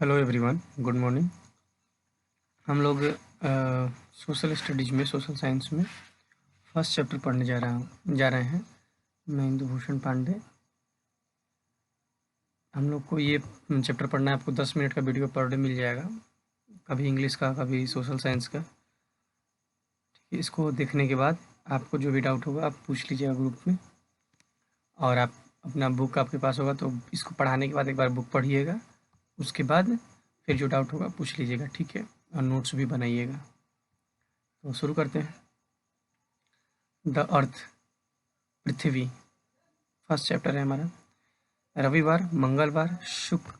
Hello everyone, good morning. हम लोग social studies में, सोशल साइंस में फर्स्ट चैप्टर पढ़ने जा रहे हैं। मैं इंदुभूषण पांडे। हम लोग को ये चैप्टर पढ़ना है। आपको 10 मिनट का वीडियो पर डे मिल जाएगा, कभी इंग्लिश का, कभी सोशल साइंस का। इसको देखने के बाद आपको जो भी डाउट होगा आप पूछ लीजिएगा ग्रुप में, और आप अपना बुक आपके पास होगा तो इसको पढ़ाने के बाद एक बार बुक पढ़िएगा। उसके बाद फिर जो डाउट होगा पूछ लीजिएगा, ठीक है? और नोट्स भी बनाइएगा। तो शुरू करते हैं। The earth, Prithvi, first chapter है हमारा। रविवार, मंगलवार, शुक्र,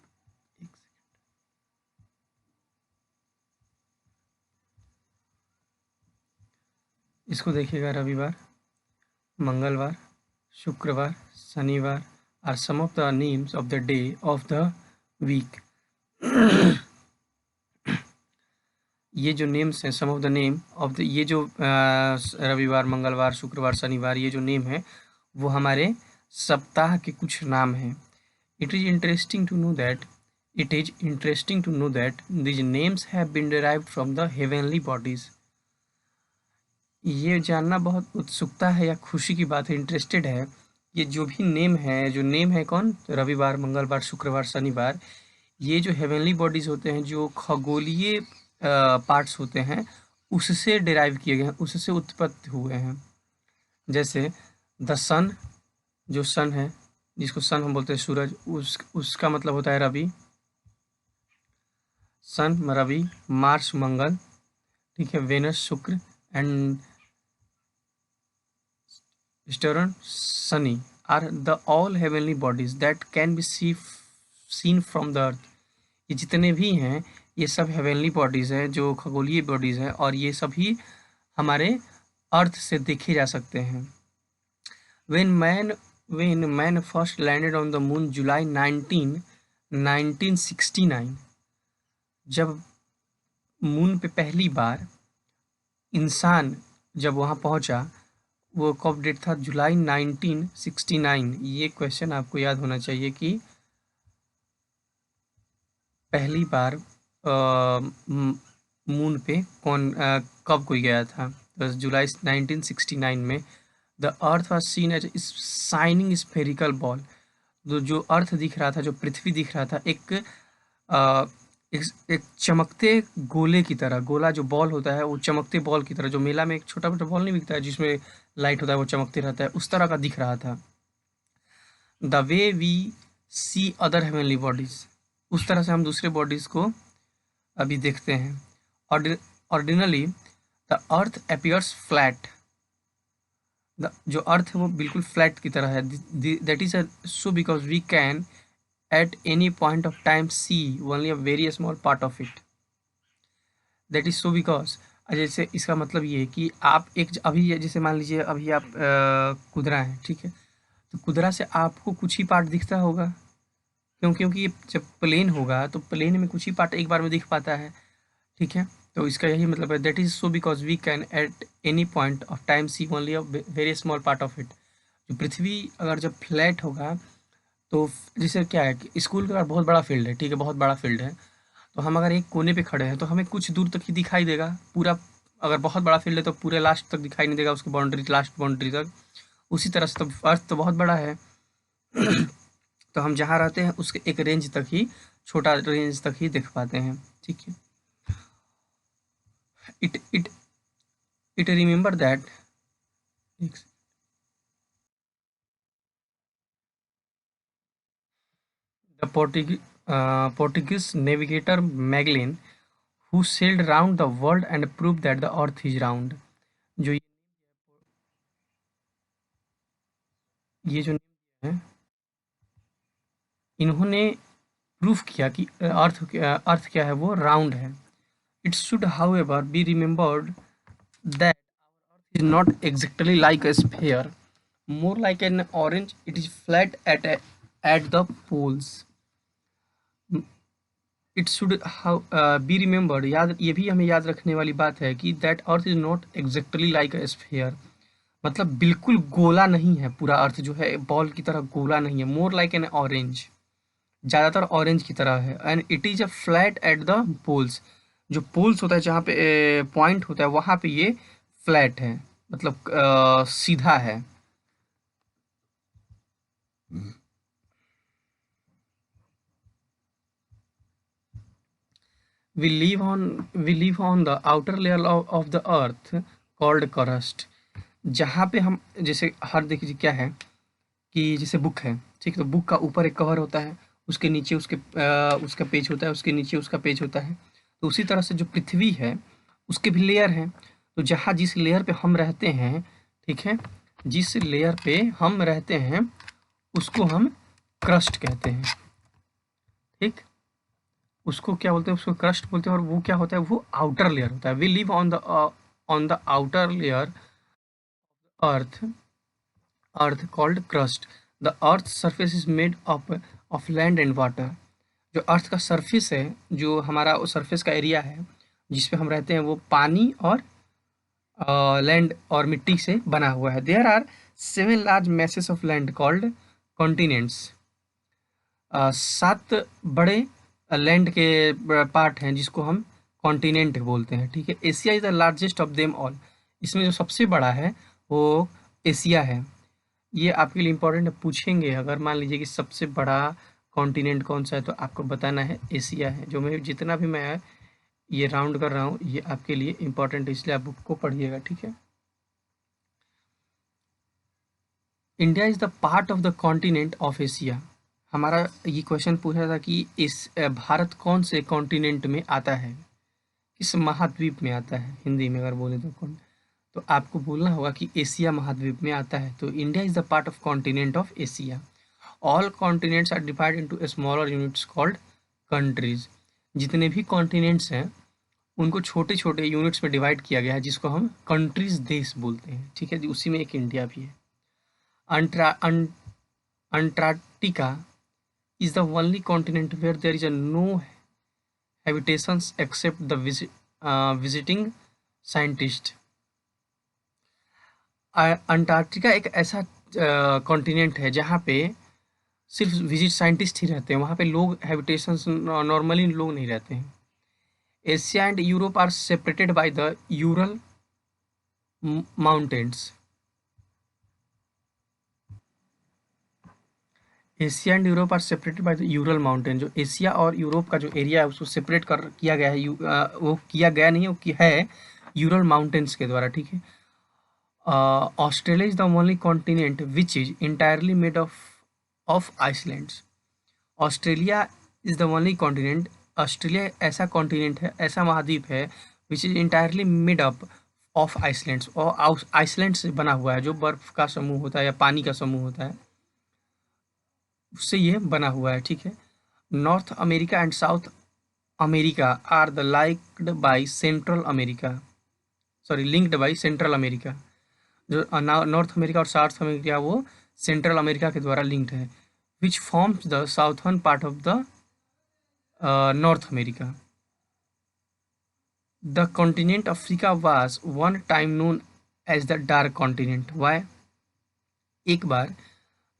इसको देखिएगा। रविवार, मंगलवार, शुक्रवार, शनिवार are some of the names of the day of the week. ये जो नेम्स हैं, some of the name of the, ये जो रविवार, मंगलवार, शुक्रवार, शनिवार, ये जो नेम है वो हमारे सप्ताह के कुछ नाम हैं। It is interesting to know that these names have been derived from the heavenly bodies. ये जानना बहुत उत्सुकता है या खुशी की बात है, इंटरेस्टेड है। ये जो भी नेम है, जो नेम है कौन? रविवार, मंगलवार, शुक्रवार, शनिवार, ये जो हेवनली बॉडीज होते हैं, जो खगोलीय पार्ट्स होते हैं, उससे डिराइव किए गए हैं, उससे उत्पत्ति हुए हैं। जैसे द सन, जो सन है, जिसको सन हम बोलते हैं, सूरज, उसका मतलब होता है रवि। सन रवि, मार्स मंगल, ठीक है, Venus Shukra, and Saturn Shani are the all heavenly bodies that can be seen from the earth. ये जितने भी हैं ये सब हेवनली बॉडीज हैं, जो खगोलीय बॉडीज हैं, और ये सभी हमारे अर्थ से देखे जा सकते हैं। when man first landed on the moon July 1969, जब मून पे पहली बार इंसान जब वहाँ पहुँचा, वो कब डेट था? जुलाई 1969। ये क्वेश्चन आपको याद होना चाहिए कि पहली बार मून पे कब कोई गया था? तो जुलाई 1969 में the earth was seen as shining spherical ball. जो अर्थ दिख रहा था, जो पृथ्वी दिख रहा था, एक चमकते गोले की तरह। गोला जो बॉल होता है वो चमकते बॉल की तरह, जो मेला में एक छोटा मोटा बॉल नहीं दिखता है जिसमें लाइट होता है, वो चमकते रहता है, उस तरह का दिख रहा था। The way we see other heavenly bodies, उस तरह से हम दूसरे बॉडीज को अभी देखते हैं। Ordinarily the earth appears flat, जो अर्थ है वो बिल्कुल फ्लैट की तरह है। That is so because we can at any point of time see only a very small part of it. That is so because, जैसे इसका मतलब ये है कि आप अभी जैसे मान लीजिए अभी आप कुदरा हैं, ठीक है, तो कुदरा से आपको कुछ ही पार्ट दिखता होगा। क्योंकि ये जब प्लेन होगा तो प्लेन में कुछ ही पार्ट एक बार में दिख पाता है, ठीक है। तो इसका यही मतलब है, that is so because we can at any point of time see only a very small part of it. जो पृथ्वी अगर जब फ्लैट होगा तो जैसे क्या है कि स्कूल का बहुत बड़ा फील्ड है, ठीक है, बहुत बड़ा फील्ड है, तो हम अगर एक कोने पे खड़े हैं तो हमें कुछ दूर तक ही दिखाई देगा पूरा। अगर बहुत बड़ा फील्ड है तो पूरे लास्ट तक दिखाई नहीं देगा, उसकी बाउंड्री, लास्ट बाउंड्री तक। उसी तरह से तो अर्थ तो बहुत बड़ा है। तो हम जहाँ रहते हैं उसके एक रेंज तक ही, छोटा रेंज तक ही देख पाते हैं, ठीक है। It it it remember that, the Portuguese navigator Magellan, who sailed round the world and proved that the earth is round। जो ये जो है, इन्होंने प्रूफ किया कि अर्थ क्या है, वो राउंड है। It should however be remembered that is not exactly like a sphere, more like an orange. It is flat at the poles. It should be remembered, याद, ये भी हमें याद रखने वाली बात है कि that earth is not exactly like a sphere, मतलब बिल्कुल गोला नहीं है पूरा अर्थ, जो है बॉल की तरह गोला नहीं है। मोर लाइक एन ऑरेंज, ज़्यादातर ऑरेंज की तरह है। And it is a flat at the poles, जो पोल्स होता है जहाँ पे पॉइंट होता है वहाँ पे ये फ्लैट है, मतलब सीधा है। We live on the outer layer of the earth called crust, जहाँ पे हम जैसे हर देखिए क्या है कि जैसे बुक है, ठीक है, तो बुक का ऊपर एक कवर होता है, उसके नीचे उसका पेज होता है, उसके नीचे उसका पेज होता है। तो उसी तरह से जो पृथ्वी है उसके भी लेयर हैं। तो जहाँ जिस लेयर पे हम रहते हैं, ठीक है, जिस लेयर पे हम रहते हैं उसको हम क्रस्ट कहते हैं, ठीक। उसको क्या बोलते हैं, उसको क्रस्ट बोलते हैं। और वो क्या होता है, वो आउटर लेयर होता है। We live on the outer layer earth earth called crust. The earth surface is made up of land and water. जो अर्थ का सरफेस है, जो हमारा सरफेस का एरिया है जिस पे हम रहते हैं, वो पानी और लैंड और मिट्टी से बना हुआ है। There are 7 large masses of land called continents. 7 बड़े लैंड के पार्ट हैं जिसको हम कॉन्टिनेंट बोलते हैं, ठीक है। Asia is the largest of them all. इसमें जो सबसे बड़ा है वो एशिया है। ये आपके लिए इम्पोर्टेंट है, पूछेंगे अगर मान लीजिए कि सबसे बड़ा कॉन्टिनेंट कौन सा है, तो आपको बताना है एशिया है। जो मैं जितना भी मैं ये राउंड कर रहा हूँ ये आपके लिए इम्पोर्टेंट है, इसलिए आप बुक को पढ़िएगा, ठीक है। India is the part of the continent of Asia. हमारा ये क्वेश्चन पूछा था कि भारत कौन से कॉन्टिनेंट में आता है, किस महाद्वीप में आता है, हिंदी में अगर बोले तो कौन, तो आपको बोलना होगा कि एशिया महाद्वीप में आता है। तो India is the part of continent of Asia. All continents are divide into smaller units called countries. जितने भी कॉन्टिनेंट्स हैं उनको छोटे छोटे यूनिट्स में डिवाइड किया गया है जिसको हम कंट्रीज, देश बोलते हैं, ठीक है जी। उसी में एक इंडिया भी है। Antarctica is the only continent where there is a no habitations except the visiting scientist. Antarctica एक ऐसा कॉन्टिनेंट है जहाँ पे सिर्फ विजिट साइंटिस्ट ही रहते हैं, वहाँ पे लोग हैबिटेशंस नॉर्मली लोग नहीं रहते हैं। Asia and Europe are separated by the Ural mountains. Asia and Europe are separated by the Ural mountain. जो एशिया और यूरोप का जो एरिया है उसको सेपरेट कर किया गया है, वो किया गया नहीं, वो है यूरल माउंटेन्स के द्वारा, ठीक है। Australia is the only continent which is entirely made of islands. Australia is the only continent, Australia ऐसा कॉन्टिनेंट है, ऐसा महाद्वीप है which is entirely made up of islands, और आइसलैंड से बना हुआ है, जो बर्फ का समूह होता है या पानी का समूह होता है उससे ये बना हुआ है, ठीक है। North America and South America are the liked by Central America, sorry linked by Central America. जो नॉर्थ अमेरिका और साउथ अमेरिका वो सेंट्रल अमेरिका के द्वारा लिंक्ड है। Which forms the southern part of the North America. The continent Africa was one time known as the dark continent. Why? एक बार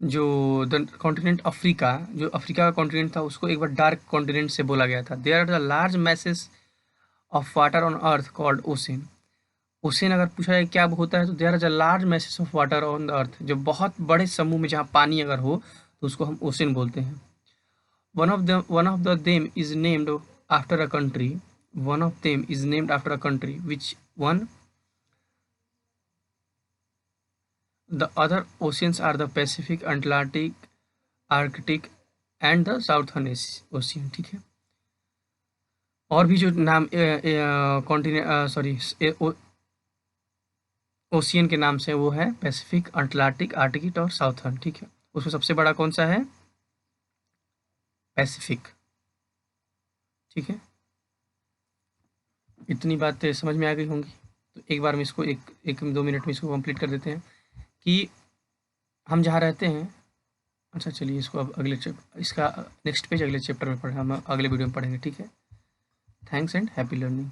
जो the continent Africa, जो Africa का कॉन्टिनेंट था उसको एक बार डार्क कॉन्टिनेंट से बोला गया था। There are the large masses of water on earth called ocean. Ocean अगर पूछा जाए क्या होता है, तो there are the large masses of water on the earth. जो बहुत बड़े समूह में जहाँ पानी अगर हो तो उसको हम ओशन बोलते हैं। One of the them is named after a country. One of them is named after a country which one. The other oceans are the Pacific, Atlantic, Arctic and the Southern Ocean, ठीक है। और भी जो नाम continent sorry ocean के नाम से वो है पैसिफिक, अटलांटिक, आर्कटिक और साउथर्न, ठीक है। उसमें सबसे बड़ा कौन सा है? पैसिफिक, ठीक है। इतनी बातें समझ में आ गई होंगी, तो एक बार में इसको एक 2 मिनट में इसको कंप्लीट कर देते हैं कि हम जहाँ रहते हैं। अच्छा चलिए इसको अब इसका नेक्स्ट पेज अगले चैप्टर में हम अगले वीडियो में पढ़ेंगे, ठीक है। Thanks and happy learning.